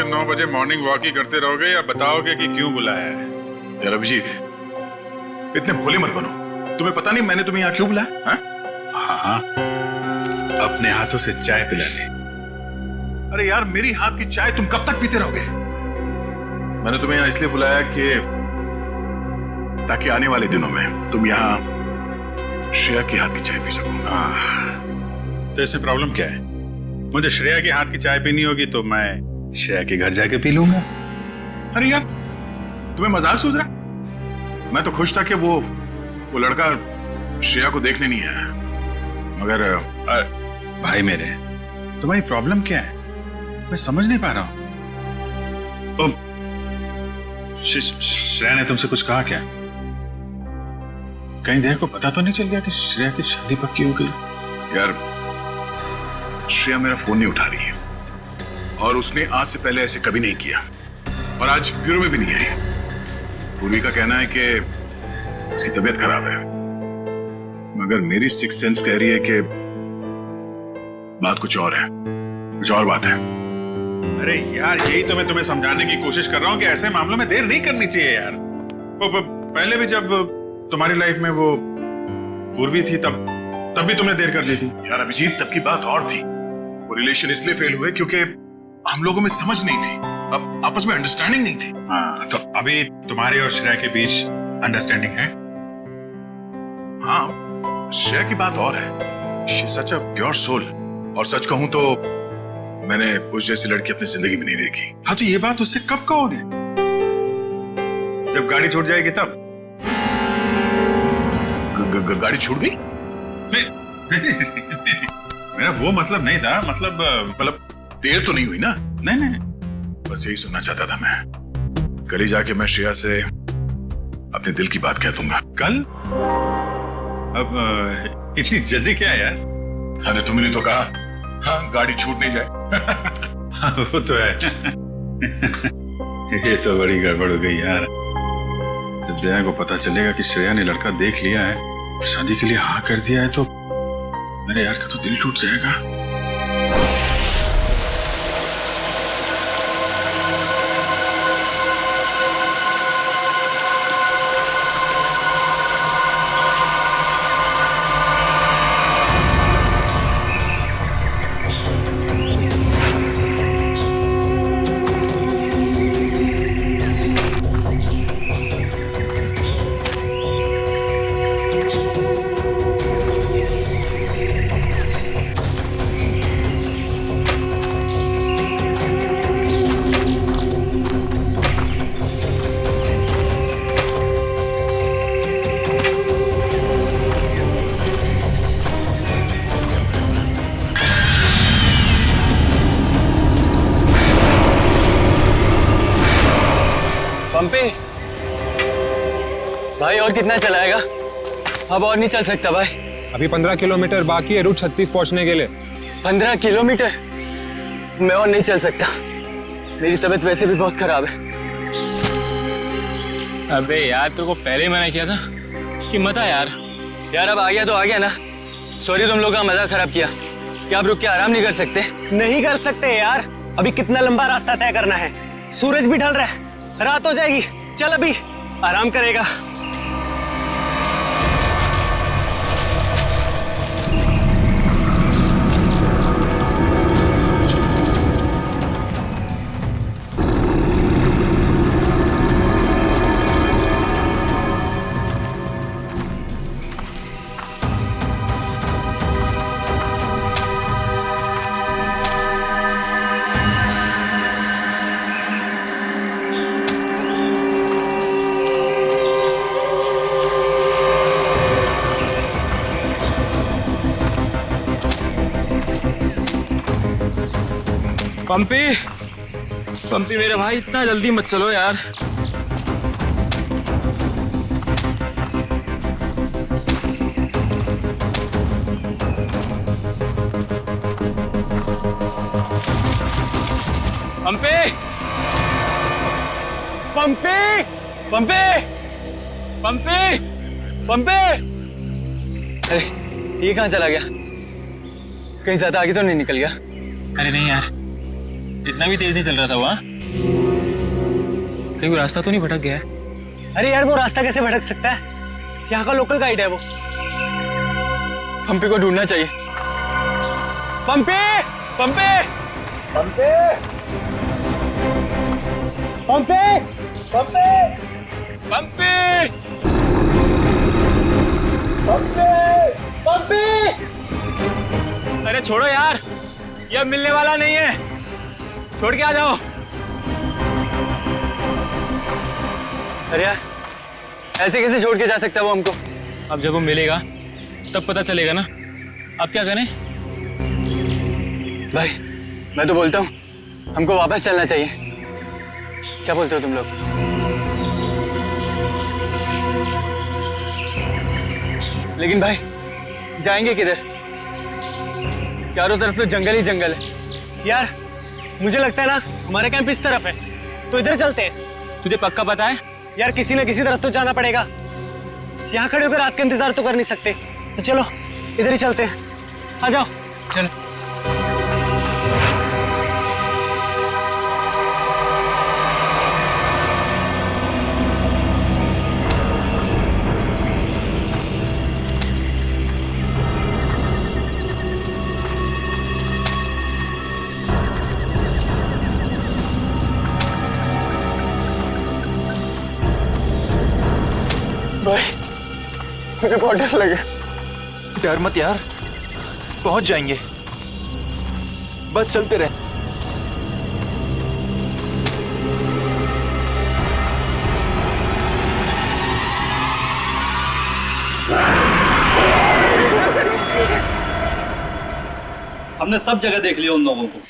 आखिर 9 बजे morning walk ही करते रहोगे या बताओगे कि क्यों बुलाया है? यार अभिजीत, इतने भोले मत बनो। तुम्हें पता नहीं मैंने तुम्हें यहाँ क्यों बुलाया? हाँ, अपने हाथों से चाय पिलाने। अरे यार, मेरी हाथ की चाय तुम कब तक पीते रहोगे? मैंने तुम्हें यहाँ इसलिए बुलाया कि ताकि आने वाले दिनों में तुम यहाँ श्रेया के हाथ की चाय पी सको। तो इससे प्रॉब्लम क्या है? मुझे श्रेया के हाथ की चाय पीनी होगी तो मैं श्रेया के घर जाके पी लूंगा। अरे यार, तुम्हें मजाक सूझ रहा? मैं तो खुश था कि वो लड़का श्रेया को देखने नहीं आया, मगर भाई मेरे, तुम्हारी प्रॉब्लम क्या है? मैं समझ नहीं पा रहा हूं। श्रेया ने तुमसे कुछ कहा क्या? कहीं देह को पता तो नहीं चल गया कि श्रेया की शादी पक्की हो गई? यार, श्रेया मेरा फोन नहीं उठा रही है और उसने आज से पहले ऐसे कभी नहीं किया और आज ब्यूरो में भी नहीं आई। पूर्वी का कहना है कि उसकी तबीयत खराब है, मगर मेरी सिक्स सेंस कह रही है कि बात कुछ और है, कुछ और बात है। अरे यार, यही तो मैं तुम्हें समझाने की कोशिश कर रहा हूं कि ऐसे मामलों में देर नहीं करनी चाहिए यार। पहले भी जब तुम्हारी लाइफ में वो पूर्वी थी तब भी तुमने देर कर दी थी। यार अभिजीत, तब की बात और थी। वो रिलेशन इसलिए फेल हुए क्योंकि हम लोगों में समझ नहीं थी, अब आपस में अंडरस्टैंडिंग नहीं थी। हाँ, तो अभी तुम्हारे और श्रेया के बीच अंडरस्टैंडिंग है? हाँ, श्रेया की बात और है। She is such a pure soul, और सच कहूं तो मैंने उस जैसी लड़की अपनी जिंदगी में नहीं देखी। हाँ, तो ये बात उससे कब कहोगे? जब गाड़ी छूट जाएगी तब? गाड़ी छूट गई? नहीं, मेरा वो मतलब नहीं था। मतलब देर तो नहीं हुई ना? नहीं, बस यही सुनना चाहता था मैं। कल ही जाके मैं श्रेया से अपने दिल की बात कह दूंगा। कल? अब इतनी जल्दी क्या यार? हाँ, तुमने तो कहा हाँ, गाड़ी छूट नहीं जाए। हाँ, वो तो है। ये तो बड़ी गड़बड़ हो गई यार। जब दया को पता चलेगा कि श्रेया ने लड़का देख लिया है, शादी के लिए हाँ कर दिया है, तो मेरे यार का तो दिल टूट जाएगा। पंपी भाई, और कितना चलाएगा? अब और नहीं चल सकता भाई। अभी 15 किलोमीटर बाकी है रूट 36 पहुंचने के लिए। 15 किलोमीटर? मैं और नहीं चल सकता, मेरी तबीयत वैसे भी बहुत खराब है। अबे यार, तेरे को पहले ही मना किया था कि मत आ यार। यार अब आ गया तो आ गया ना। सॉरी, तुम लोग का मजा खराब किया। क्या आप रुक के आराम नहीं कर सकते? नहीं कर सकते यार, अभी कितना लंबा रास्ता तय करना है। सूरज भी ढल रहा है, रात हो जाएगी। चल अभी आराम करेगा। पंपी मेरे भाई, इतना जल्दी मत चलो यार। पंपी पंपी पंपी पंपी पंपी, अरे ये कहाँ चला गया? कहीं ज्यादा आगे तो नहीं निकल गया? अरे नहीं यार, इतना भी तेज नहीं चल रहा था वो। कहीं वो रास्ता तो नहीं भटक गया है? अरे यार वो रास्ता कैसे भटक सकता है? यहाँ का लोकल गाइड है वो। पंपी को ढूंढना चाहिए। पंपी, पंपी, पंपी, पंपी, पंपी, पंपी! पंपी, पंपी। अरे छोड़ो यार, ये अब मिलने वाला नहीं है, छोड़ के आ जाओ। अरे यार, ऐसे कैसे छोड़ के जा सकता है वो हमको? अब जब वो मिलेगा तब पता चलेगा ना। अब क्या करें? भाई, मैं तो बोलता हूँ हमको वापस चलना चाहिए। क्या बोलते हो तुम लोग? लेकिन भाई, जाएंगे किधर? चारों तरफ तो जंगल ही जंगल है। यार मुझे लगता है ना हमारा कैंप इस तरफ है, तो इधर चलते हैं। तुझे पक्का पता है? यार किसी न किसी तरफ तो जाना पड़ेगा। यहाँ खड़े होकर रात का इंतजार तो कर नहीं सकते, तो चलो इधर ही चलते हैं। आ जाओ। चल। भाई, मुझे बहुत डर लगा। डर मत यार, पहुंच जाएंगे, बस चलते रहे। हमने सब जगह देख लिया उन लोगों को,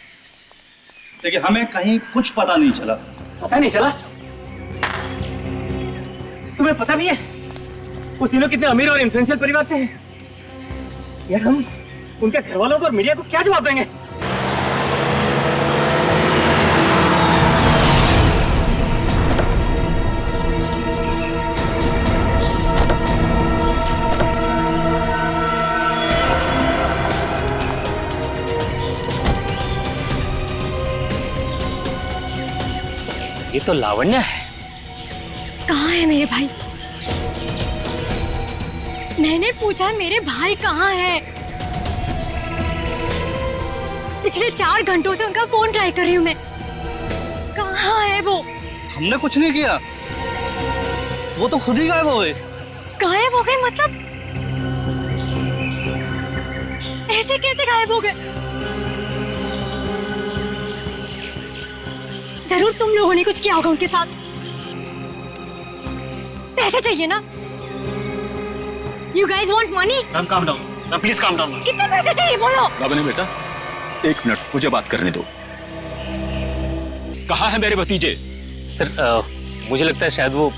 लेकिन हमें कहीं कुछ पता नहीं चला। पता नहीं चला? तुम्हें पता भी है वो तीनों कितने अमीर और इन्फ्लुएंशियल परिवार से हैं? यार हम उनके घर वालों को और मीडिया को क्या जवाब देंगे? ये तो लावण्य है। कहाँ है मेरे भाई? मैंने पूछा मेरे भाई कहाँ है? पिछले 4 घंटों से उनका फोन ट्राई कर रही हूँ मैं। कहाँ है वो? हमने कुछ नहीं किया, वो तो खुद ही गायब हो गए। गायब हो गए मतलब? ऐसे कैसे गायब हो गए? जरूर तुम लोगों ने कुछ किया होगा उनके साथ। पैसे चाहिए ना? You guys want money? Ma'am calm down, ma'am please calm down। कितने पैसे चाहिए बोलो? बाबा बेटा, 1 मिनट मुझे बात करने दो। कहाँ है मेरे भतीजे? सर मुझे लगता है शायद वो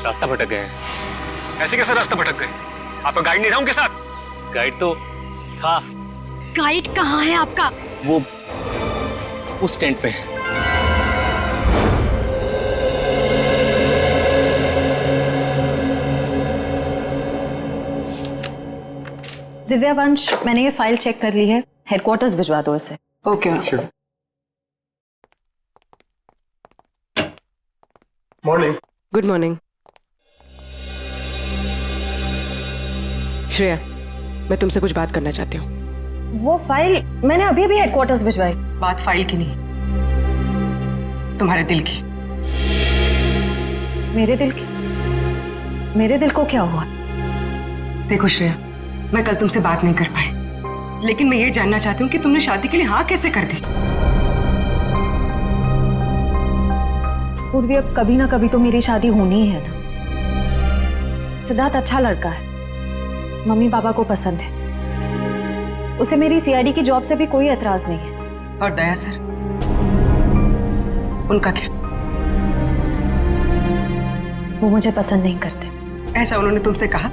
रास्ता भटक गए हैं। ऐसे कैसे रास्ता भटक गए? आपका गाइड नहीं था उनके साथ? गाइड तो था। गाइड कहाँ है आपका? वो उस टेंट पे है। दिव्यावंश, मैंने ये फाइल चेक कर ली है, हेडक्वार्टर्स भिजवा दो इसे। Okay. Morning. Good morning. Shreya, मैं तुमसे कुछ बात करना चाहती हूँ। वो फाइल मैंने अभी अभी हेडक्वार्टर्स भिजवाई। बात फाइल की नहीं, तुम्हारे दिल की। मेरे दिल की? मेरे दिल को क्या हुआ? देखो श्रेया, मैं कल तुमसे बात नहीं कर पाई, लेकिन मैं ये जानना चाहती हूँ कि तुमने शादी के लिए हाँ कैसे कर दी? पूर्वी, अब कभी ना कभी तो मेरी शादी होनी ही है ना। सिद्धार्थ अच्छा लड़का है, मम्मी पापा को पसंद है, उसे मेरी सीआईडी की जॉब से भी कोई एतराज नहीं है। और दया सर, उनका क्या? वो मुझे पसंद नहीं करते। ऐसा उन्होंने तुमसे कहा?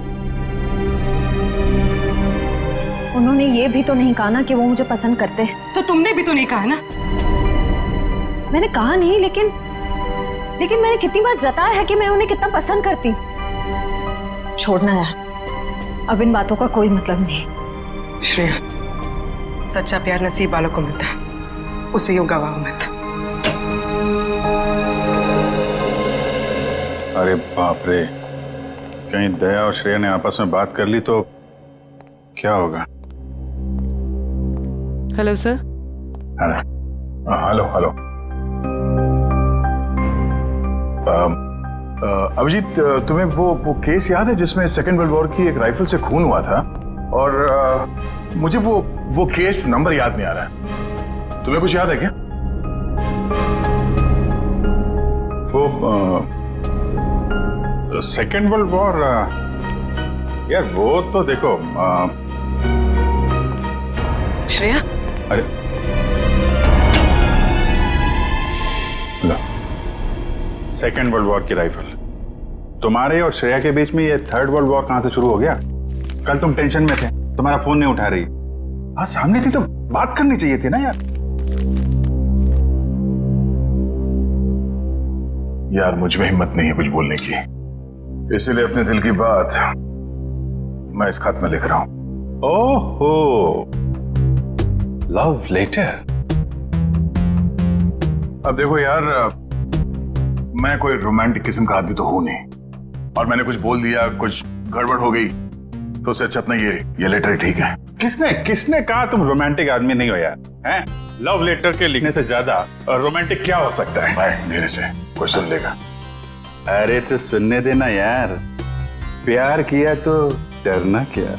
उन्होंने ये भी तो नहीं कहा ना कि वो मुझे पसंद करते हैं। तो तुमने भी तो नहीं कहा ना? मैंने कहा नहीं, लेकिन मैंने कितनी बार जताया है कि मैं उन्हें कितना पसंद करती हूँ। छोड़ना यार, अब इन बातों का कोई मतलब नहीं। श्रेया, सच्चा प्यार नसीब वालों को मिलता है, उसे यूं गवाओ मत। अरे बाप रे, कहीं दया और श्रेया ने आपस में बात कर ली तो क्या होगा? Hello sir. Hello hello. Abhijit, तुम्हें वो केस याद है जिसमें सेकेंड वर्ल्ड वॉर की एक राइफल से खून हुआ था? और मुझे वो केस नंबर याद नहीं आ रहा है। तुम्हें कुछ याद है क्या? वो सेकेंड वर्ल्ड वॉर, यार वो तो देखो श्रेया। अरे सेकेंड वर्ल्ड वॉर की राइफल, तुम्हारे और श्रेया के बीच में ये थर्ड वर्ल्ड वॉर कहां से शुरू हो गया? कल तुम टेंशन में थे, तुम्हारा फोन नहीं उठा रही। हाँ सामने थी तो बात करनी चाहिए थी ना यार। यार मुझ में हिम्मत नहीं है कुछ बोलने की, इसीलिए अपने दिल की बात मैं इस खत में लिख रहा हूं। ओहो, लव लेटर। अब देखो यार, मैं कोई रोमांटिक किस्म का आदमी तो हूं नहीं, और मैंने कुछ बोल दिया, कुछ गड़बड़ हो गई तो उससे अच्छा अपना ये लेटर ही ठीक है। किसने कहा तुम रोमांटिक आदमी नहीं हो यार? हैं? लव लेटर के लिखने से ज्यादा रोमांटिक क्या हो सकता है? भाई मेरे से कोई सुन लेगा। अरे तो सुनने देना यार, प्यार किया तो डरना क्या।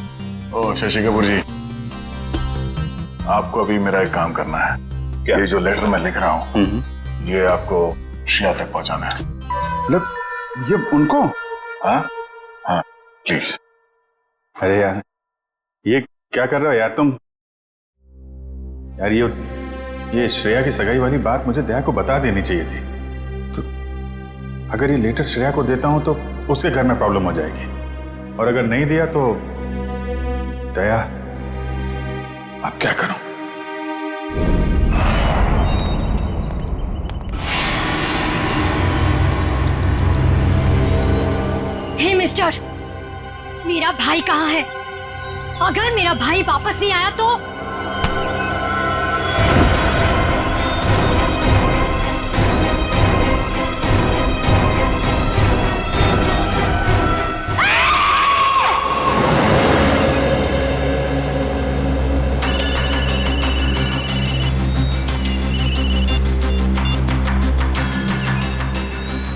ओ शशि कपूर जी, आपको अभी मेरा एक काम करना है। क्या? ये जो लेटर मैं लिख रहा हूँ ये आपको श्रेया तक पहुंचाना है। मतलब ये उनको? हाँ हाँ प्लीज। अरे यार ये क्या कर रहे हो यार तुम? यार ये श्रेया की सगाई वाली बात मुझे दया को बता देनी चाहिए थी। तो अगर ये लेटर श्रेया को देता हूं तो उसके घर में प्रॉब्लम हो जाएगी, और अगर नहीं दिया तो दया, अब क्या करूं? हे मिस्टर, मेरा भाई कहाँ है? अगर मेरा भाई वापस नहीं आया तो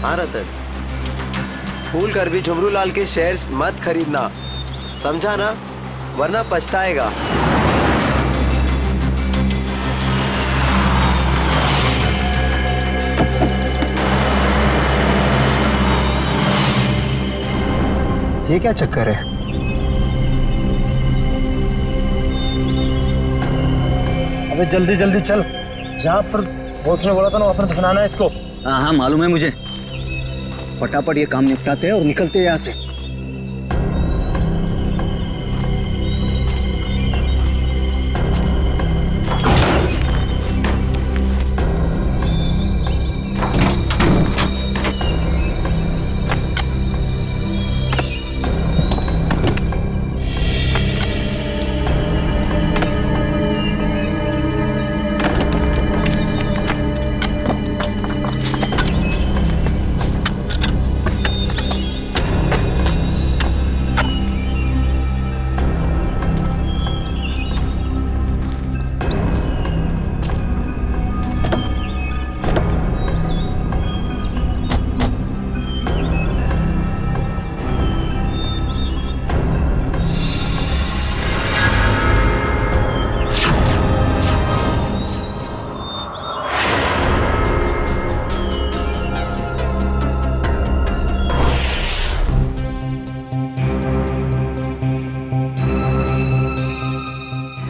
हाँ रतन, भूल कर भी झुमरू लाल के शेयर्स मत खरीदना, समझा ना? वरना पछताएगा। ये क्या चक्कर है? अबे जल्दी जल्दी चल, जहाँ पर बॉस ने बोला था ना वहाँ पर दफनाना है इसको। हाँ हाँ मालूम है मुझे। फटाफट ये काम निपटाते हैं और निकलते हैं यहाँ से।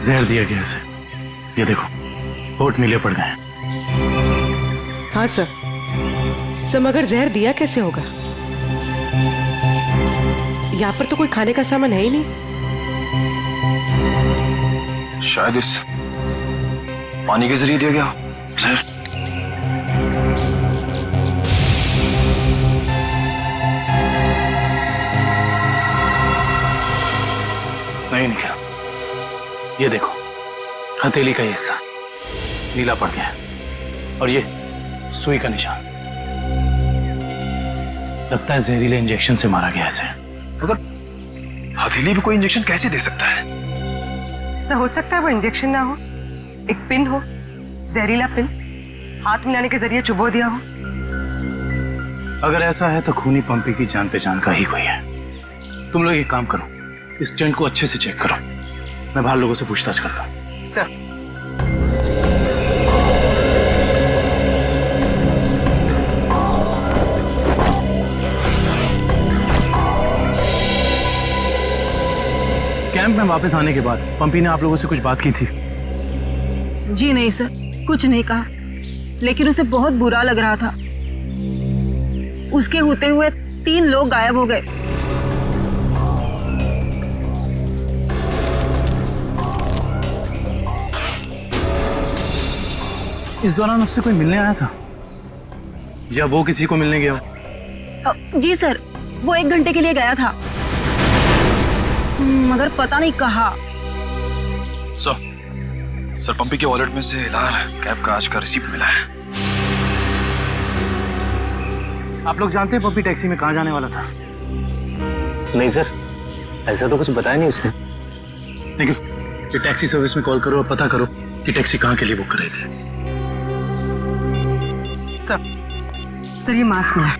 जहर दिया गया इसे, ये देखो होठ नीले पड़ गए। हाँ सर, मगर जहर दिया कैसे होगा? यहाँ पर तो कोई खाने का सामान है ही नहीं। शायद इस पानी के जरिए दिया गया जहर। नहीं निकला, ये देखो हथेली का ये हिस्सा नीला पड़ गया है, और ये सुई का निशान। लगता है जहरीले इंजेक्शन से मारा गया इसे। मगर हथेली भी कोई इंजेक्शन कैसे दे सकता है? सर हो सकता है वो इंजेक्शन ना हो, एक पिन हो, जहरीला पिन हाथ मिलाने के जरिए चुबो दिया हो। अगर ऐसा है तो खूनी पंपी की जान पहचान का ही कोई है। तुम लोग एक काम करो, इस टेंट को अच्छे से चेक करो, मैं बाहर लोगों से पूछताछ करता हूँ। सर कैंप में वापस आने के बाद पंपी ने आप लोगों से कुछ बात की थी? जी नहीं सर, कुछ नहीं कहा, लेकिन उसे बहुत बुरा लग रहा था। उसके होते हुए 3 लोग गायब हो गए। इस दौरान उससे कोई मिलने आया था या वो किसी को मिलने गया? जी सर, वो 1 घंटे के लिए गया था, मगर पता नहीं कहाँ। सर पंपी के वॉलेट में से लाल कैब का आज का रिसीप्ट मिला है। आप लोग जानते हैं पंपी टैक्सी में कहाँ जाने वाला था? नहीं सर, ऐसा तो कुछ बताया नहीं उसने। लेकिन ये टैक्सी सर्विस में कॉल करो और पता करो कि टैक्सी कहाँ के लिए बुक कर रही थी। सर ये मास्क मिला है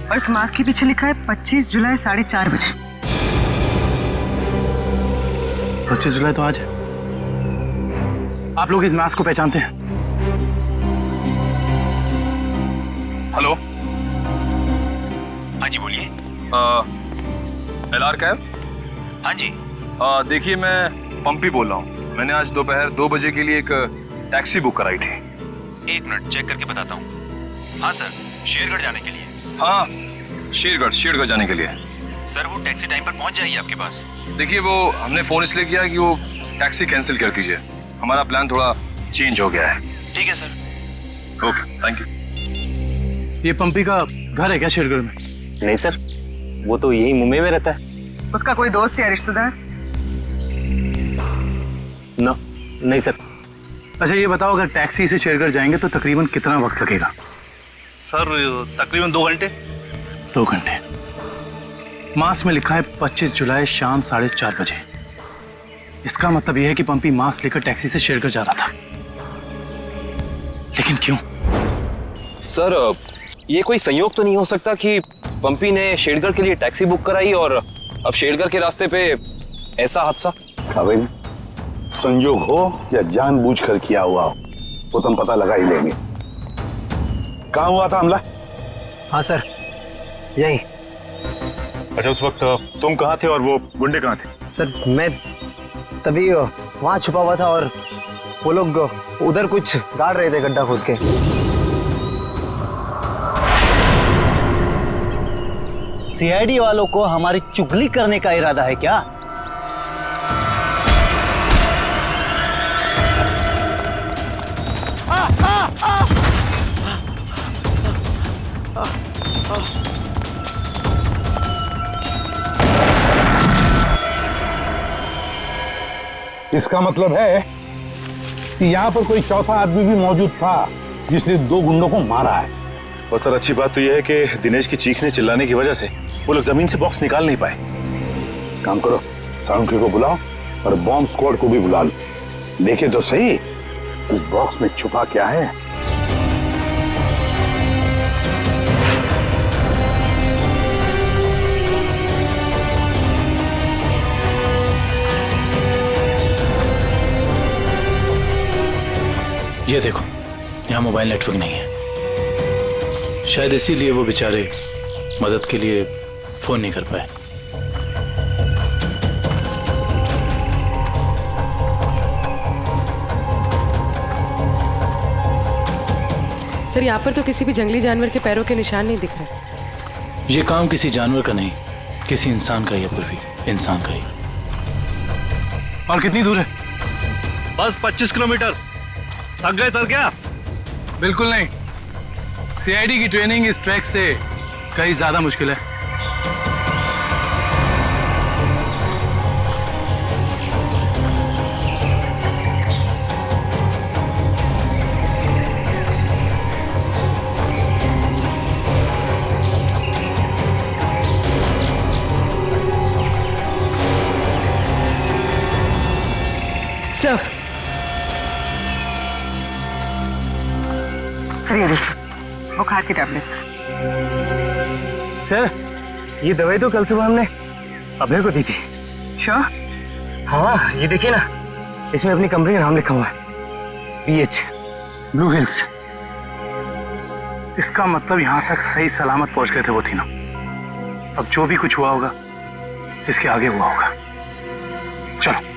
और इस मास्क के पीछे लिखा है 25 जुलाई 4:30 बजे। 25 जुलाई तो आज है। आप लोग इस मास्क को पहचानते हैं? हेलो, हाँ जी बोलिए। LR cab? हाँ जी। देखिए मैं पंपी बोल रहा हूँ। मैंने आज दोपहर 2 बजे के लिए एक टैक्सी बुक कराई थी। 1 मिनट चेक करके बताता हूँ। हाँ सर, शेरगढ़ जाने के लिए। हाँ, शेरगढ़ जाने के लिए। सर वो टैक्सी टाइम पर पहुँच जाएगी आपके पास। देखिए वो हमने फोन इसलिए किया कि वो टैक्सी कैंसिल कर दीजिए, हमारा प्लान थोड़ा चेंज हो गया है। ठीक है सर। Okay, thank you. ये पंपी का घर है क्या शेरगढ़ में? नहीं सर, वो तो यही मुंबई में रहता है। उसका कोई दोस्त या रिश्तेदार? नहीं सर। अच्छा ये बताओ, अगर टैक्सी से शेरगढ़ जाएंगे तो तकरीबन कितना वक्त लगेगा? सर तकरीबन 2 घंटे। 2 घंटे। मास्क में लिखा है 25 जुलाई शाम 4:30 बजे। इसका मतलब यह है कि पंपी मास्क लेकर टैक्सी से शेरगढ़ जा रहा था। लेकिन क्यों? सर ये कोई संयोग तो नहीं हो सकता कि पंपी ने शेरगढ़ के लिए टैक्सी बुक कराई और अब शेरगढ़ के रास्ते पे ऐसा हादसा? अभी संयोग हो या जानबूझकर किया हुआ हो वो तो हम पता लगा ही लेंगे। कहाँ हुआ था हमला? हाँ सर, यही। अच्छा उस वक्त तुम कहाँ थे और वो गुंडे कहाँ थे? सर मैं तभी वहां छुपा हुआ था और वो लोग उधर कुछ गाड़ रहे थे गड्ढा खोद के। सीआईडी वालों को हमारी चुगली करने का इरादा है क्या? इसका मतलब है कि यहाँ पर कोई चौथा आदमी भी मौजूद था जिसने 2 गुंडों को मारा है। और सर अच्छी बात तो यह है कि दिनेश की चीखने चिल्लाने की वजह से वो लोग जमीन से बॉक्स निकाल नहीं पाए। काम करो, साउंड क्रू को बुलाओ और बॉम्ब स्क्वाड को भी बुला लो। देखे तो सही उस बॉक्स में छुपा क्या है। ये देखो, यहाँ मोबाइल नेटवर्क नहीं है। शायद इसीलिए वो बेचारे मदद के लिए फोन नहीं कर पाए। सर यहाँ पर तो किसी भी जंगली जानवर के पैरों के निशान नहीं दिख रहे। ये काम किसी जानवर का नहीं, किसी इंसान का ही है पूर्वी, इंसान का ही। और कितनी दूर है? बस 25 किलोमीटर। थक गए सर क्या? बिल्कुल नहीं। सीआईडी की ट्रेनिंग इस ट्रैक से कहीं ज्यादा मुश्किल है। बुखार की टैबलेट्स। सर, ये दवाई तो कल सुबह हमने अभय को दी थी। श्योर? हाँ, ये देखिए ना, इसमें अपनी कंपनी का नाम लिखा हुआ है, BH ब्लू हिल्स। इसका मतलब यहाँ तक सही सलामत पहुंच गए थे वो तीनों। अब जो भी कुछ हुआ होगा इसके आगे हुआ होगा। चलो।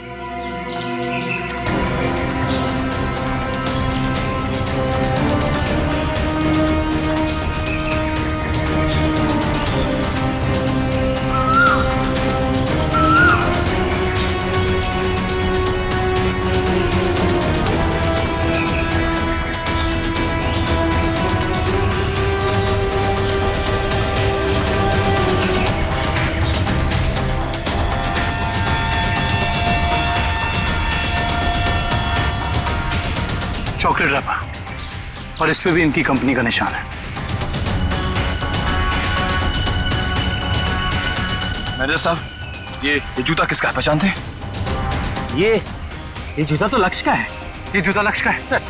चॉकलेट रैपर और इस पे भी इनकी कंपनी का निशान है। मैनेजर साहब, ये जूता किसका है, पहचानते हैं? ये जूता तो लक्ष्य का है। ये जूता लक्ष्य का है सर।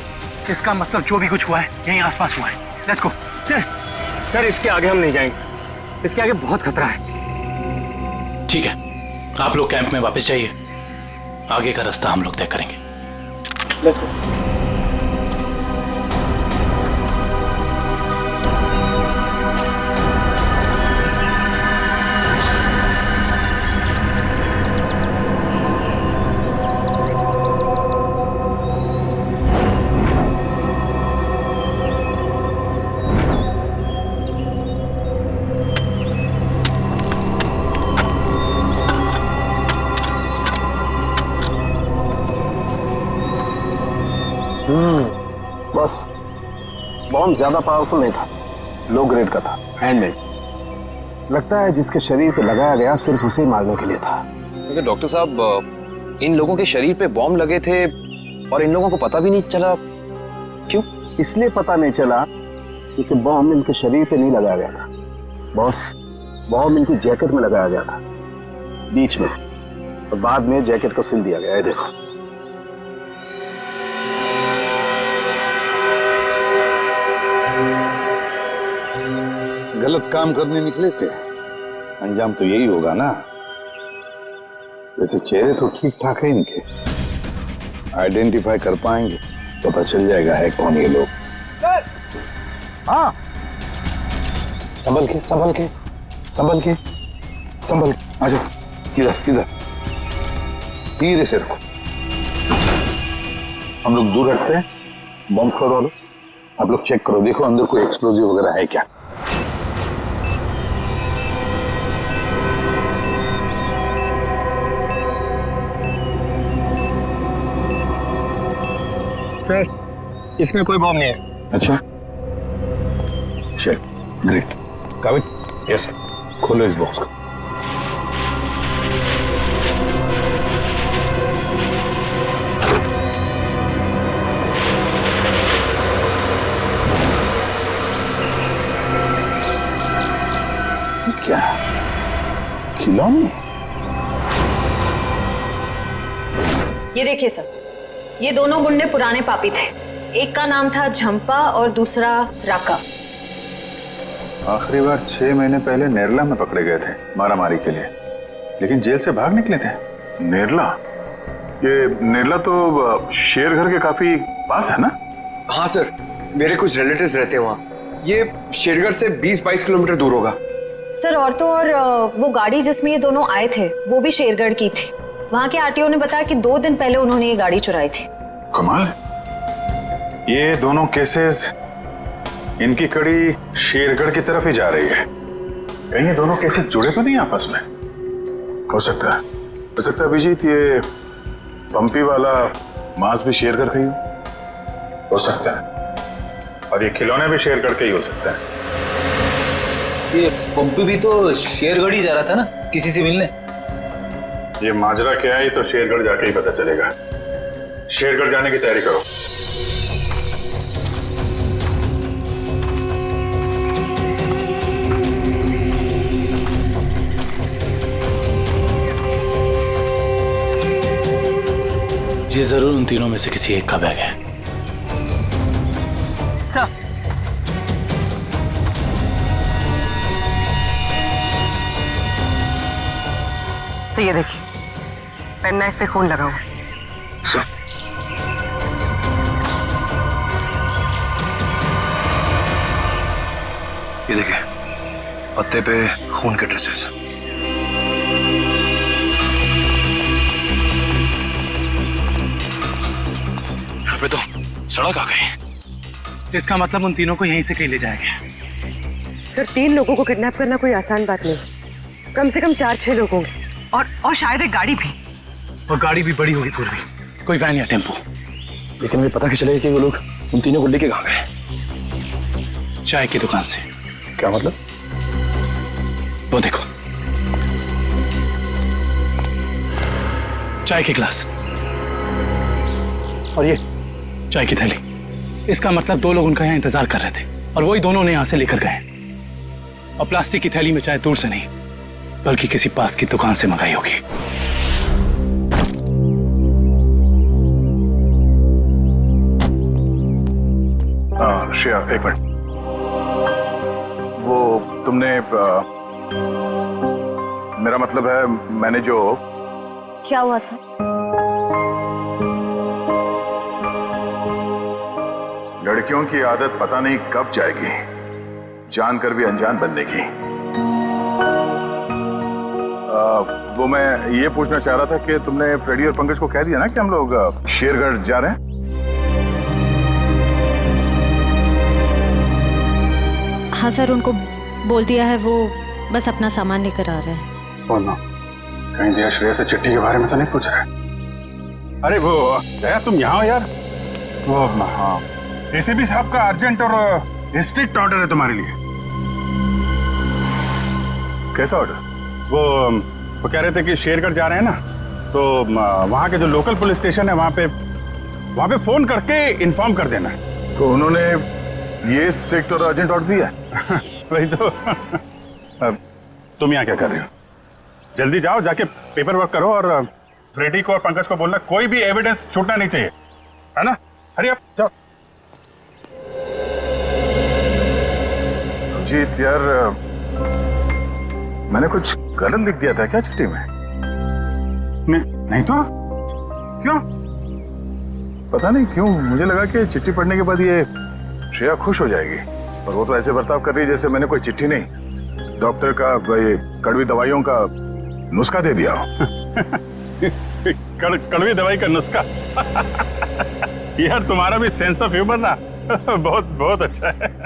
इसका मतलब जो भी कुछ हुआ है यहीं आसपास हुआ है। Let's go. सर इसके आगे हम नहीं जाएंगे, इसके आगे बहुत खतरा है। ठीक है, आप लोग कैंप में वापस जाइए, आगे का रास्ता हम लोग तय करेंगे। Let's go. बस बॉम्ब ज्यादा पावरफुल नहीं था, लो ग्रेड का था, हैंडमेड। लगता है जिसके शरीर पे लगाया गया सिर्फ उसे ही मारने के लिए था। लेकिन डॉक्टर साहब, इन लोगों के शरीर पे बॉम्ब लगे थे और इन लोगों को पता भी नहीं चला। क्यों? इसलिए पता नहीं चला क्योंकि बॉम्ब इनके शरीर पे नहीं लगाया गया था बॉस। बॉम्ब इनकी जैकेट में लगाया गया था बीच में, और बाद में जैकेट को सिल दिया गया है। देखो, गलत काम करने निकले थे, अंजाम तो यही होगा ना। वैसे चेहरे तो ठीक ठाक है इनके, आइडेंटिफाई कर पाएंगे, पता चल जाएगा है कौन ये लोग। हाँ, संभल के संभल के संभल के संभल के, आ जाओ। इधर इधर, धीरे से रखो। हम लोग दूर रखते हैं, बॉम्ब स्क्वाड वालों आप लोग चेक करो, देखो अंदर कोई एक्सप्लोजिव वगैरह है क्या। सर, इसमें कोई बॉम्ब नहीं है। अच्छा, चल ग्रेट। काबिल? Yes sir. खोलो इस बॉक्स को। ये क्या, खिलौने? ये देखिए सर, ये दोनों गुंडे पुराने पापी थे। एक का नाम था झंपा और दूसरा राका। आखिरी बार 6 महीने पहले नेरला में पकड़े गए थे मारामारी के लिए, लेकिन जेल से भाग निकले थे। नेरला? ये नेरला तो शेरघर के काफी पास है ना? हाँ सर, मेरे कुछ रिलेटिव्स रहते हैं वहाँ। ये शेरगढ़ से 20-22 किलोमीटर दूर होगा। सर, और तो और वो गाड़ी जिसमें ये दोनों आए थे वो भी शेरगढ़ की थी। वहाँ के आरटीओ ने बताया कि 2 दिन पहले उन्होंने ये गाड़ी चुराई थी। कमाल, ये दोनों केसेस, इनकी कड़ी शेरगढ़ की तरफ ही जा रही है। कहीं ये दोनों केसेस जुड़े तो नहीं आपस में? हो सकता है अभिजीत, ये पंपी वाला मांस भी शेरगढ़ का ही हो सकता है, और ये खिलौने भी शेरगढ़ के ही हो सकते हैं। ये पंपी भी तो शेरगढ़ ही जा रहा था ना किसी से मिलने। ये माजरा क्या है तो शेरगढ़ जाके ही पता चलेगा। शेरगढ़ जाने की तैयारी करो। ये जरूर उन तीनों में से किसी एक का बैग है। सर, से ये देखिए, पेन नाइफ पे खून लगा हुआ है। ये देखिए, पत्ते पे खून के ट्रेसेस। यहाँ पे तो सड़क आ गई। इसका मतलब उन तीनों को यहीं से कहीं ले जाएंगे। सर 3 लोगों को किडनैप करना कोई आसान बात नहीं, कम से कम 4-6 लोग होंगे और शायद एक गाड़ी भी। और गाड़ी भी बड़ी होगी पूर्वी, कोई वैन या टेम्पो। लेकिन मुझे पता कैसे चलेगा कि वो लोग उन तीनों को लेके कहाँ गए? चाय की दुकान से। क्या मतलब? वो देखो, चाय के गिलास और ये चाय की थैली। इसका मतलब 2 लोग उनका यहाँ इंतजार कर रहे थे और वही दोनों ने यहाँ से लेकर गए। और प्लास्टिक की थैली में चाय दूर से नहीं बल्कि किसी पास की दुकान से मंगाई होगी। श्रेया, एक मिनट। वो तुमने मेरा मतलब है, मैंने जो। क्या हुआ सर? लड़कियों की आदत पता नहीं कब जाएगी, जानकर भी अनजान बनने की। वो मैं ये पूछना चाह रहा था कि तुमने फ्रेडी और पंकज को कह दिया ना कि हम लोग शेरगढ़ जा रहे हैं? हाँ सर, उनको बोल दिया है, वो बस अपना सामान लेकर आ रहे हैं। और ना कहीं दिया श्रेया से चिट्ठी के बारे में तो नहीं पूछ रहे? अरे वो दया, तुम यहाँ हो यार। वो हाँ, एसीपी साहब का अर्जेंट और स्ट्रिक्ट ऑर्डर है तुम्हारे लिए। कैसा ऑर्डर? वो कह रहे थे कि शेरगढ़ जा रहे हैं ना, तो वहाँ के जो लोकल पुलिस स्टेशन है वहाँ पे फोन करके इन्फॉर्म कर देना। तो उन्होंने ये स्ट्रिक्ट और अर्जेंट ऑर्डर दिया? वही तो। अब तुम यहाँ क्या कर रहे हो? जल्दी जाओ, जाके पेपर वर्क करो और फ्रेडी को और पंकज को बोलना कोई भी एविडेंस छूटना नहीं चाहिए, है ना? हरी आप जाओ। जीत यार, मैंने कुछ गलत लिख दिया था क्या चिट्ठी में? नहीं तो क्यों? पता नहीं क्यों मुझे लगा कि चिट्ठी पढ़ने के बाद ये श्रेया खुश हो जाएगी, और वो तो ऐसे बर्ताव कर रही है जैसे मैंने कोई चिट्ठी नहीं, डॉक्टर का ये कड़वी दवाइयों का नुस्खा दे दिया हो। कड़वी दवाई का नुस्खा। यार तुम्हारा भी सेंस ऑफ ह्यूमर ना बहुत बहुत अच्छा है।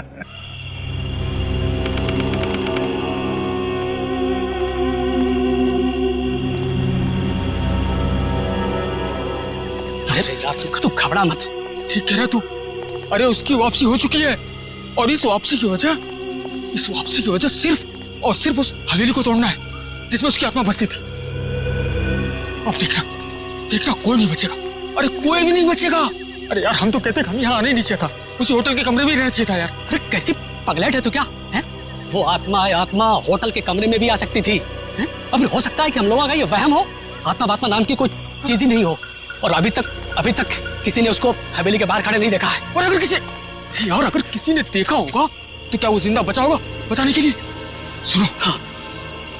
अरे यार तू घबरा मत, ठीक कह रहा तू। अरे उसकी वापसी हो चुकी है और इस वापसी की वजह सिर्फ और सिर्फ उस हवेली को तोड़ना है जिसमें उसकी आत्मा बसती थी। अब देखना कोई नहीं बचेगा। अरे कोई भी नहीं बचेगा। अरे यार हम तो कहते हम यहाँ आने ही नहीं चाहिए था, उसी होटल के कमरे में रहना चाहिए था यार। अरे कैसी पगलेट है तू क्या है? वो आत्मा होटल के कमरे में भी आ सकती थी। अब हो सकता है कि हम लोगों का ये वहम हो, आत्मा नाम की कोई चीज ही नहीं हो। और अभी तक किसी ने उसको हवेली के बाहर खड़े नहीं देखा है। और अगर किसी ने देखा होगा तो क्या वो जिंदा बचा होगा बताने के लिए? सुनो, हाँ,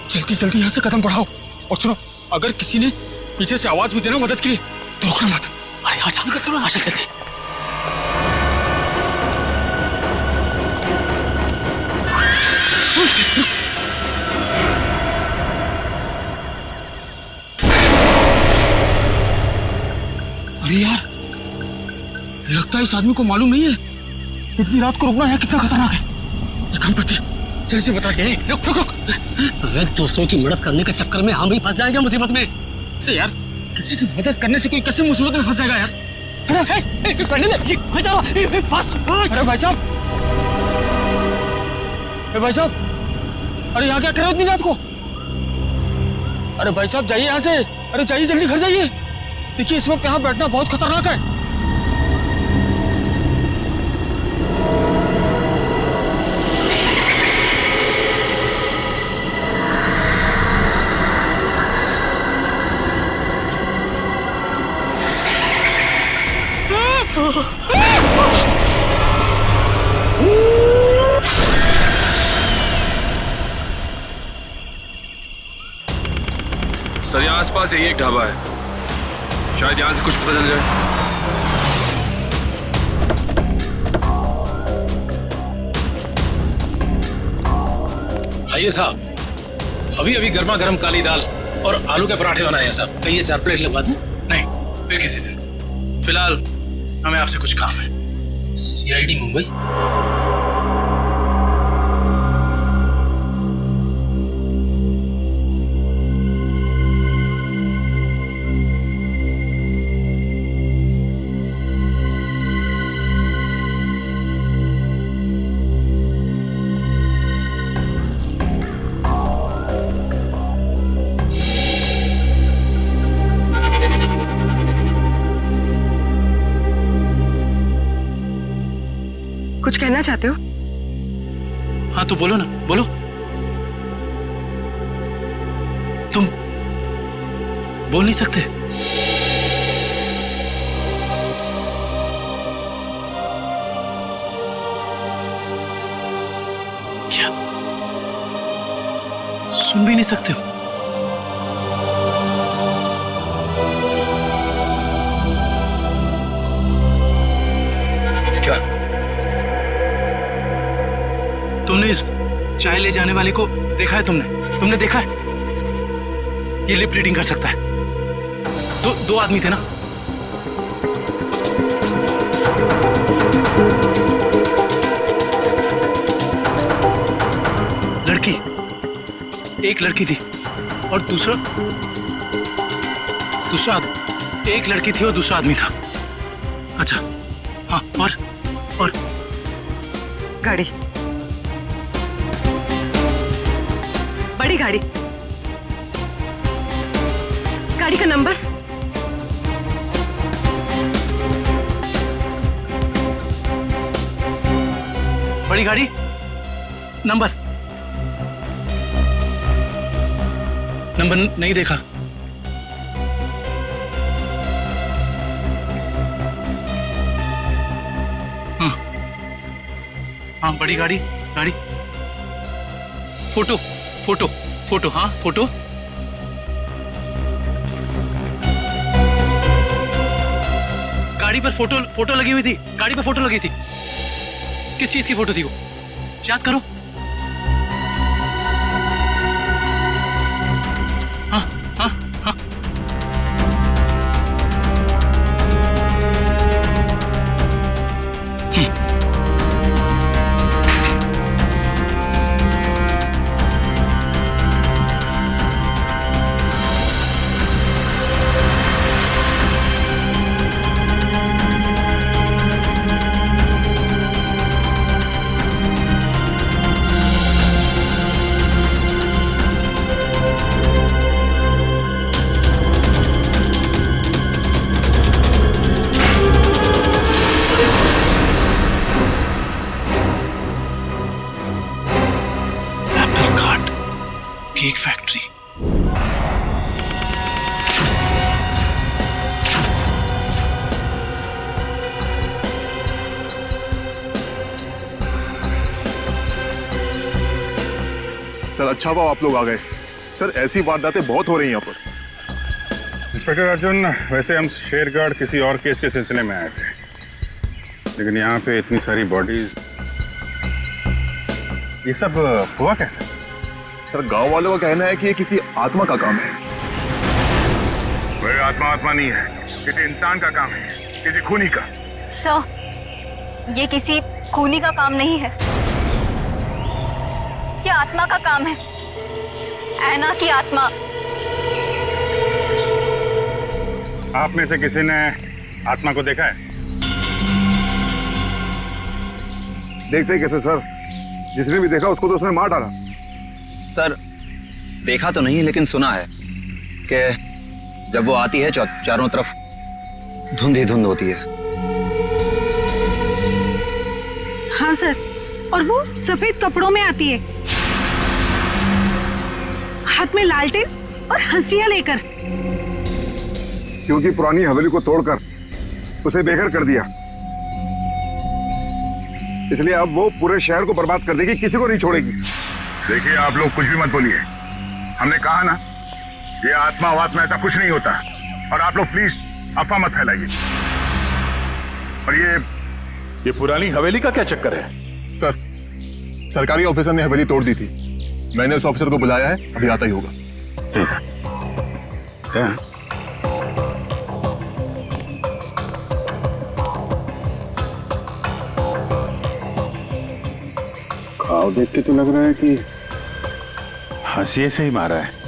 जल्दी यहाँ से कदम बढ़ाओ। और सुनो, अगर किसी ने पीछे से आवाज भी देना मदद के लिए तो रोकना मत। अरे आजा जल्दी। अरे यार, लगता है इस आदमी को मालूम नहीं है इतनी रात को रुकना है कितना खतरनाक है। एक काम करते हैं, जल्दी से बता के। रुक। अरे दूसरों की मदद करने के चक्कर में हम ही फंस जाएंगे मुसीबत में। अरे यार, किसी की मदद करने से कोई कैसे मुसीबत में फंस जाएगा यार? अरे भाई साहब, अरे यहाँ क्या कर रहे हो इतनी रात को? अरे भाई साहब जाइए यहाँ से। अरे जाइए, जल्दी घर जाइए। देखिए इस वक्त यहाँ बैठना बहुत खतरनाक है। सर यहाँ आसपास यही एक ढाबा है, शायद यहाँ से कुछ पता चल जाए। आइए साहब, अभी अभी गर्मा गर्म काली दाल और आलू के पराठे बनाए हैं साहब। कहिए 4 प्लेट लगवा दूं? नहीं, फिर किसी दिन। फिलहाल हमें आपसे कुछ काम है। CID मुंबई? कुछ कहना चाहते हो? हाँ तो बोलो ना, बोलो। तुम बोल नहीं सकते? क्या सुन भी नहीं सकते हो? तुमने इस चाय ले जाने वाले को देखा है? तुमने देखा है? ये लिप रीडिंग कर सकता है। दो आदमी थे ना? लड़की, एक लड़की थी और दूसरा एक लड़की थी और दूसरा आदमी था। अच्छा हाँ, और गाड़ी, बड़ी गाड़ी, गाड़ी का नंबर? बड़ी गाड़ी नंबर नहीं देखा। हाँ बड़ी गाड़ी, फोटो हाँ फोटो। गाड़ी पर फोटो लगी हुई थी, गाड़ी पर फोटो लगी थी। किस चीज की फोटो थी वो? याद करो। हाँ हाँ हाँ केक फैक्ट्री। सर अच्छा हुआ आप लोग आ गए। सर ऐसी वारदातें बहुत हो रही हैं यहाँ पर। इंस्पेक्टर अर्जुन, वैसे हम शेरगढ़ किसी और केस के सिलसिले में आए थे, लेकिन यहाँ पे इतनी सारी बॉडीज, ये सब हुआ कैसे? सर गांव वालों का कहना है कि ये किसी आत्मा का काम है। वह आत्मा नहीं है, किसी इंसान का काम है, किसी खूनी का। सर, ये किसी खूनी का काम नहीं है, ये आत्मा का काम है, ऐना की आत्मा। आप में से किसी ने आत्मा को देखा है? देखते कैसे सर, जिसने भी देखा उसको तो उसने मार डाला। सर देखा तो नहीं, लेकिन सुना है कि जब वो आती है चारों तरफ धुंध ही धुंध होती है। हाँ सर, और वो सफेद कपड़ों में आती है, हाथ में लालटेन और हंसिया लेकर। क्योंकि पुरानी हवेली को तोड़कर उसे बेघर कर दिया, इसलिए अब वो पूरे शहर को बर्बाद कर देगी, किसी को नहीं छोड़ेगी। देखिए आप लोग कुछ भी मत बोलिए, हमने कहा ना ये आत्मा वात्मा ऐसा कुछ नहीं होता। और आप लोग प्लीज अफवाह मत फैलाइए। और ये पुरानी हवेली का क्या चक्कर है? सर, सरकारी ऑफिसर ने हवेली तोड़ दी थी। मैंने उस ऑफिसर को बुलाया है, अभी आता ही होगा। घाव देख के तो लग रहा है कि हाशिए से ही मारा है।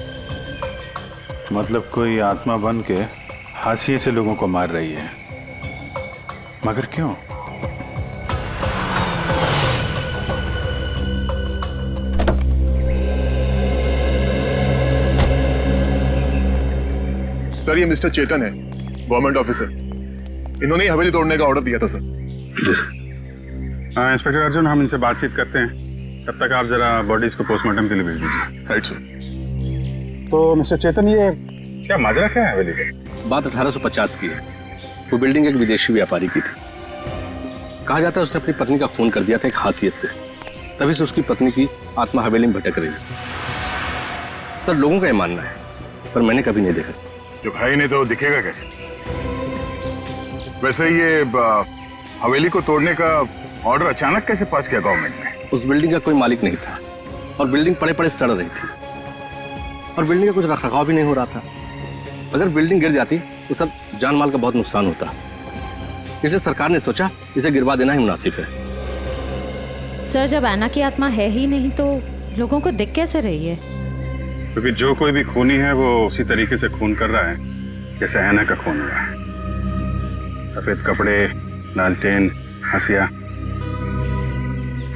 मतलब कोई आत्मा बन के हाशिए से लोगों को मार रही है। मगर क्यों? सर, ये मिस्टर चेतन है, गवर्नमेंट ऑफिसर। इन्होंने ही हवेली तोड़ने का ऑर्डर दिया था सर। हाँ इंस्पेक्टर अर्जुन, हम इनसे बातचीत करते हैं। तब तक आप जरा बॉडीज को पोस्टमार्टम के लिए भेज दीजिए। Right sir. तो मिस्टर चेतन, ये क्या माजरा क्या है हवेली का? बात 1850 की है। वो बिल्डिंग एक विदेशी व्यापारी की थी। कहा जाता है उसने अपनी पत्नी का खून कर दिया था एक हाशियत से। तभी से उसकी पत्नी की आत्मा हवेली में भटक रही है। सर, लोगों का ये मानना है, पर मैंने कभी नहीं देखा। जो भाई ने तो दिखेगा कैसे? वैसे ये हवेली को तोड़ने का ऑर्डर अचानक कैसे पास किया गवर्नमेंट ने? उस बिल्डिंग का कोई मालिक नहीं था और बिल्डिंग पड़े पड़े सड़ रही थी और बिल्डिंग का कुछ रखरखाव भी नहीं हो रहा था। अगर बिल्डिंग गिर जाती तो सब जान माल का बहुत नुकसान होता। इसलिए सरकार ने सोचा इसे गिरवा देना ही मुनासिब है। सर, जब ऐना की आत्मा है ही नहीं तो लोगों को दिख कैसे रही है? क्योंकि जो कोई भी खूनी है वो उसी तरीके से खून कर रहा है जैसे ऐना का खून हो रहा है। सफेद कपड़े, लालटेन, हंसिया।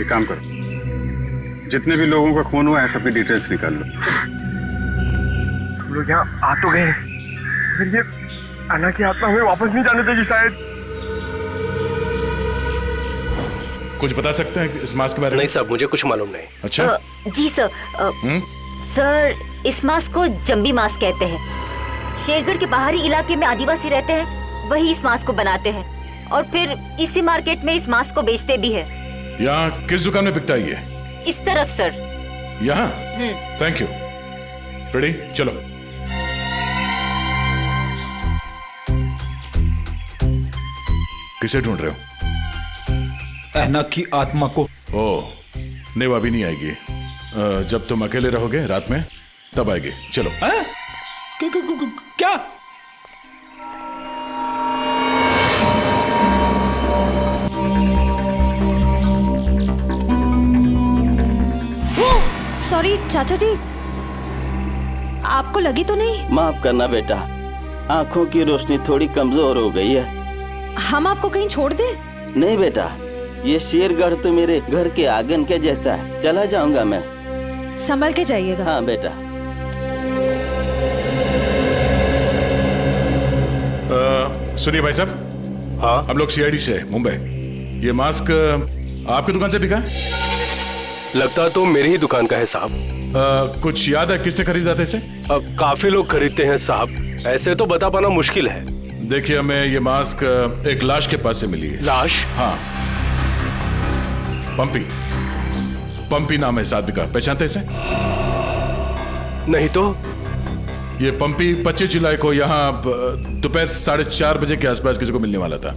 एक काम करो, जितने भी लोगों का खून हुआ है सबकी डिटेल्स निकाल लो। हम लोग यहाँ आ तो गए, फिर ये अन्ना की आत्मा हमें वापस नहीं जाने देगी शायद। कुछ बता सकते हैं इस मास्क के बारे में? नहीं साहब, मुझे कुछ मालूम नहीं। अच्छा। जी सर। सर, इस मास्क को जंबी मास्क कहते हैं। शेरगढ़ के बाहरी इलाके में आदिवासी रहते हैं, वही इस मास्क को बनाते हैं और फिर इसी मार्केट में इस मास्क को बेचते भी है। यहाँ किस दुकान में बिकता है ये? इस तरफ सर। यहाँ? Thank you. रेडी, चलो। किसे ढूंढ रहे हो? ऐना की आत्मा को। ओह, नहीं वो अभी नहीं आएगी। जब तुम अकेले रहोगे रात में तब आएगी। चलो। क्या? सॉरी चाचा जी, आपको लगी तो नहीं? माफ करना बेटा, आंखों की रोशनी थोड़ी कमजोर हो गई है। हम आपको कहीं छोड़ दें? नहीं बेटा, ये शेरगढ़ तो मेरे घर के आंगन के जैसा है। चला जाऊंगा मैं। संभल के जाइएगा। हाँ बेटा। सुनिए भाई साहब। हाँ, हम लोग सीआईडी से मुंबई। ये मास्क आपकी दुकान से बिका है? लगता तो मेरी ही दुकान का है साहब। कुछ याद है किससे खरीदा था इसे? काफी लोग खरीदते हैं साहब, ऐसे तो बता पाना मुश्किल है। देखिए, हमें ये मास्क एक लाश के पास से मिली है। लाश? हाँ, पंपी। पंपी नाम है इस आदमी का, पहचानते इसे? नहीं तो। ये पंपी 25 जुलाई को यहाँ दोपहर 4:30 बजे के आसपास किसी को मिलने वाला था।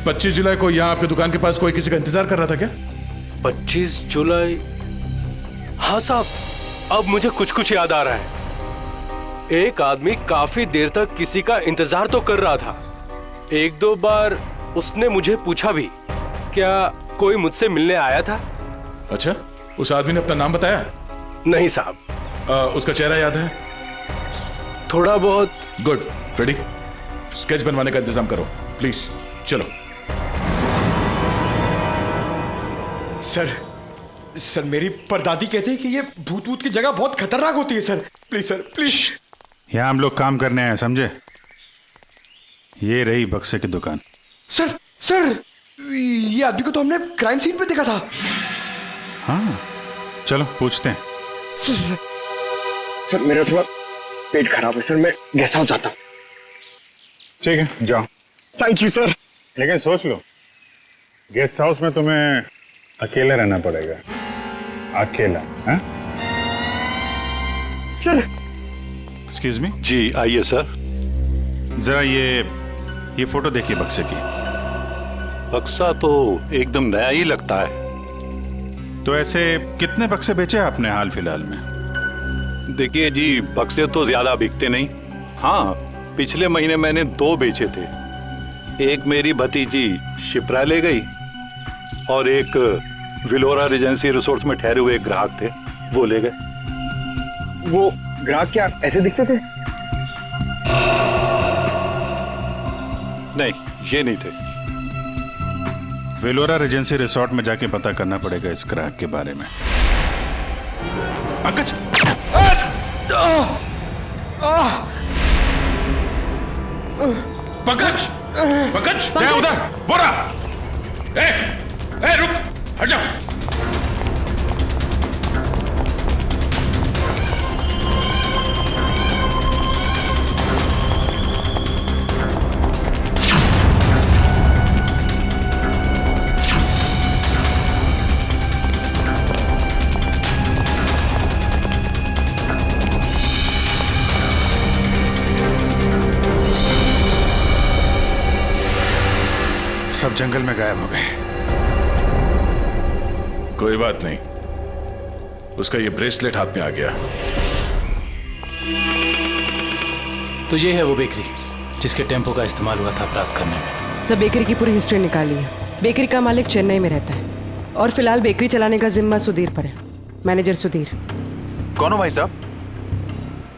25 जुलाई को यहाँ आपके दुकान के पास कोई किसी का इंतजार कर रहा था क्या? 25 जुलाई? हाँ साहब, अब मुझे कुछ कुछ याद आ रहा है। एक आदमी काफी देर तक किसी का इंतजार तो कर रहा था। एक दो बार उसने मुझे पूछा भी, क्या कोई मुझसे मिलने आया था? अच्छा, उस आदमी ने अपना नाम बताया? नहीं साहब। उसका चेहरा याद है? थोड़ा बहुत। गुड। रेडी? स्केच बनवाने का इंतजाम करो प्लीज। चलो। सर मेरी परदादी कहती है कि ये भूत भूत की जगह बहुत खतरनाक होती है। Sir please, sir please. यहाँ हम लोग काम करने आए, समझे? ये रही बक्से की दुकान। सर ये आदमी को तो हमने क्राइम सीन पे देखा था। हाँ, चलो पूछते हैं। सर मेरा थोड़ा पेट खराब है सर, मैं गेस्ट हाउस जाता हूँ। ठीक है, जाओ। Thank you sir. लेकिन सोच लो, गेस्ट हाउस में तुम्हें अकेले रहना पड़ेगा। अकेला। हाँ? Excuse me. जी आइए सर। जरा ये फोटो देखिए बक्से की। बक्सा तो एकदम नया ही लगता है। तो ऐसे कितने बक्से बेचे आपने हाल फिलहाल में? देखिए जी, बक्से तो ज्यादा बिकते नहीं। हाँ, पिछले महीने मैंने 2 बेचे थे। एक मेरी भतीजी शिप्रा ले गई और एक विलोरा रेजेंसी रिसोर्ट्स में ठहरे हुए एक ग्राहक थे, वो ले गए। वो ग्राहक क्या ऐसे दिखते थे? नहीं, ये नहीं थे। वेलोरा रेजेंसी रिसोर्ट में जाके पता करना पड़ेगा इस ग्राहक के बारे में। पंकज! पंकज! पंकज! क्या उधर? बोरा! ए, रुक! हट जाओ! सब जंगल में गायब हो गए। कोई बात नहीं, उसका ये ब्रेसलेट हाथ में आ गया। तो ये है वो बेकरी जिसके टेम्पो का इस्तेमाल हुआ था अपराध करने में। सब बेकरी की पूरी हिस्ट्री निकाली है। बेकरी का मालिक चेन्नई में रहता है और फिलहाल बेकरी चलाने का जिम्मा सुधीर पर है। मैनेजर सुधीर। कौन हो भाई साहब?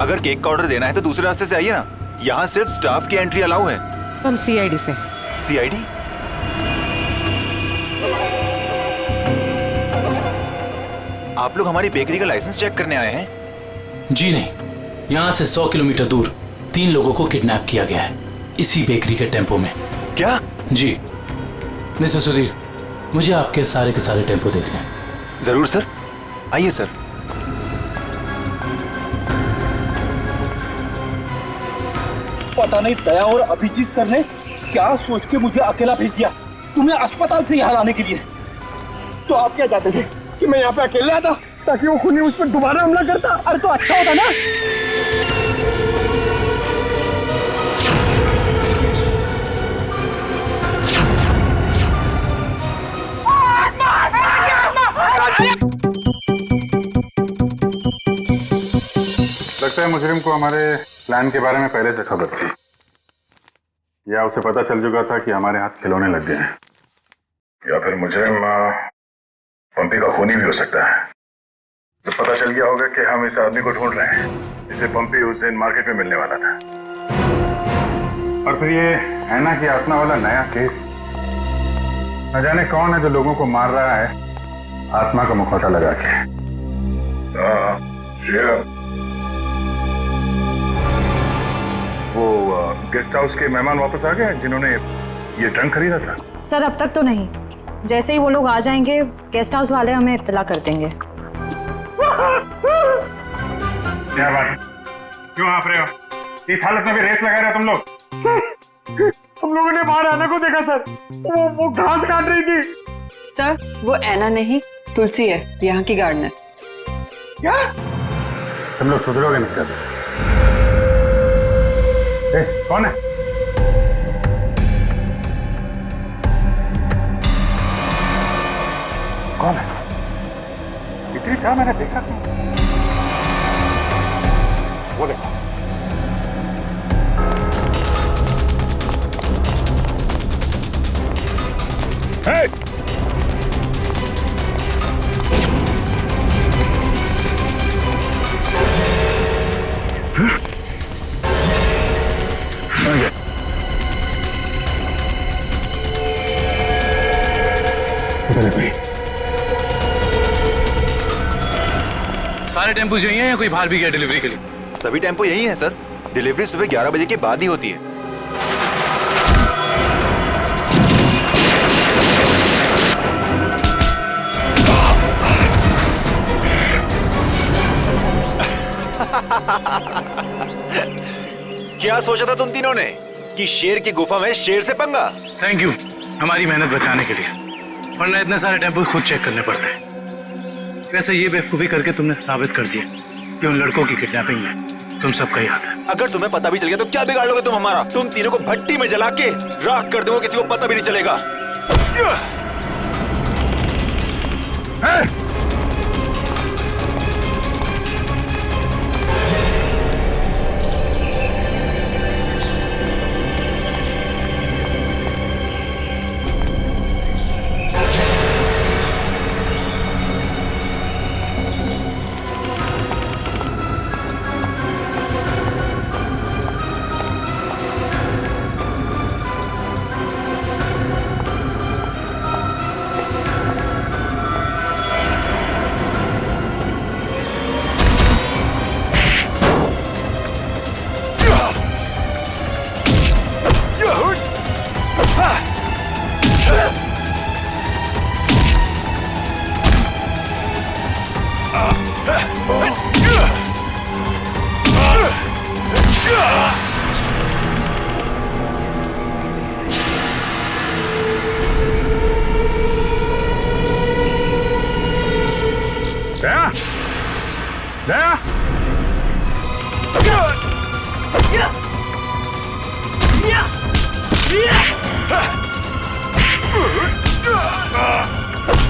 अगर केक का ऑर्डर देना है तो दूसरे रास्ते से आइए ना, यहाँ सिर्फ स्टाफ की एंट्री अलाउ है। हम सीआईडी से। सीआईडी? आप लोग हमारी बेकरी का लाइसेंस चेक करने आए हैं? जी नहीं, यहाँ से 100 किलोमीटर दूर 3 लोगों को किडनैप किया गया है इसी बेकरी के टेम्पो में। क्या? जी मिस्टर सुधीर, मुझे आपके सारे के सारे टेम्पो देखने हैं। जरूर सर, आइए सर। पता नहीं दया और अभिजीत सर ने क्या सोच के मुझे अकेला भेज दिया तुम्हें अस्पताल से यहाँ लाने के लिए। तो आप क्या चाहते थे कि मैं यहाँ पे अकेले आता ताकि वो खूनी उस पर दोबारा हमला करता? अरे तो अच्छा होता ना। लगता है मुजरिम को हमारे प्लान के बारे में पहले से खबर थी, या उसे पता चल चुका था कि हमारे हाथ खिलौने लग गए हैं। या फिर मुजरिम पंपी का खूनी भी हो सकता है। तो पता चल गया होगा कि हम इस आदमी को ढूंढ रहे हैं, इसे पंपी उस दिन मार्केट में मिलने वाला था। और फिर ये है ना कि आत्मा वाला नया केस, न जाने कौन है जो लोगों को मार रहा है आत्मा का मुखौटा लगा के। वो गेस्ट हाउस के मेहमान वापस आ गए जिन्होंने ये ट्रंक खरीदा था? सर अब तक तो नहीं, जैसे ही वो लोग आ जाएंगे गेस्ट हाउस वाले हमें इत्तला कर देंगे। क्या बात है, क्यों आप रहे हो? इस हालत में भी रेस लगा रहे हो तुम लोग? हम लोगों ने बाहर आना को देखा सर, वो घास काट रही थी। सर वो ऐना नहीं तुलसी है, यहाँ की गार्डनर। क्या? तुम लोग सुधरोगे नहीं कर? कौन है? कौन है? इतनी चाह मैंने देखा नहीं। वो देखो। Hey! सारे टेम्पो यही हैं या कोई बाहर भी गया डिलीवरी के लिए? सभी टेम्पो यही हैं सर। डिलीवरी सुबह 11 बजे के बाद ही होती है। क्या सोचा था तुम तीनों ने कि शेर की गुफा में शेर से पंगा? थैंक यू हमारी मेहनत बचाने के लिए, वरना इतने सारे टेम्पो खुद चेक करने पड़ते हैं। वैसे ये बेवकूफ़ी करके तुमने साबित कर दिया कि उन लड़कों की किडनैपिंग में तुम सबका याद है। अगर तुम्हें पता भी चल गया तो क्या बिगाड़ लोगे तुम हमारा? तुम तीनों को भट्टी में जला के राख कर दोगे, किसी को पता भी नहीं चलेगा।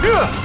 Yeah!